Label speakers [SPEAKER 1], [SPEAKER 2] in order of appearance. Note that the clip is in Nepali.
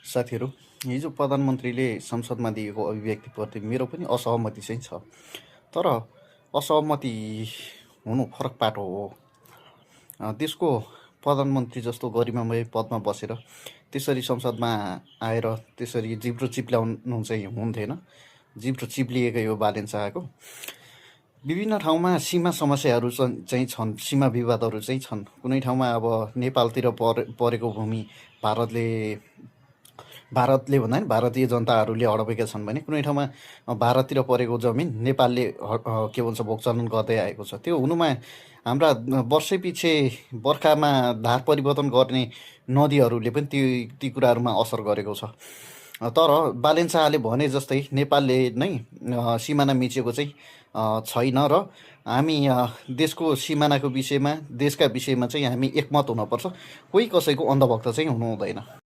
[SPEAKER 1] साथीहरू, हिजो प्रधानमन्त्रीले संसदमा दिएको अभिव्यक्तिप्रति मेरो पनि असहमति चाहिँ छ। तर असहमति हुनु फरक पाटो हो। देशको प्रधानमन्त्री जस्तो गरिमामय पदमा बसेर त्यसरी संसदमा आएर त्यसरी जिब्रो चिप्ल्याउनु चाहिँ हुन्थेन। जिब्रो चिप्लिएकै हो बालेन शाहको। विभिन्न ठाउँमा सीमा समस्याहरू चाहिँ छन्, सीमा विवादहरू चाहिँ छन्। कुनै ठाउँमा अब नेपालतिर परेको भूमि भारतले भन्दा नि भारतीय जनताहरूले हडपेका छन् भने कुनै ठाउँमा भारततिर परेको जमिन नेपालले के भन्छ भोगचलन गर्दै आएको छ। त्यो हुनुमा हाम्रा वर्षैपिछे बर्खामा धार परिवर्तन गर्ने नदीहरूले पनि ती कुराहरूमा असर गरेको छ। तर बालेन शाहले भने जस्तै नेपालले नै सिमाना मिचेको चाहिँ छैन र हामी देशको सिमानाको विषयमा, देशका विषयमा चाहिँ हामी एकमत हुनपर्छ। कोही कसैको अन्धभक्त चाहिँ हुनु हुँदैन।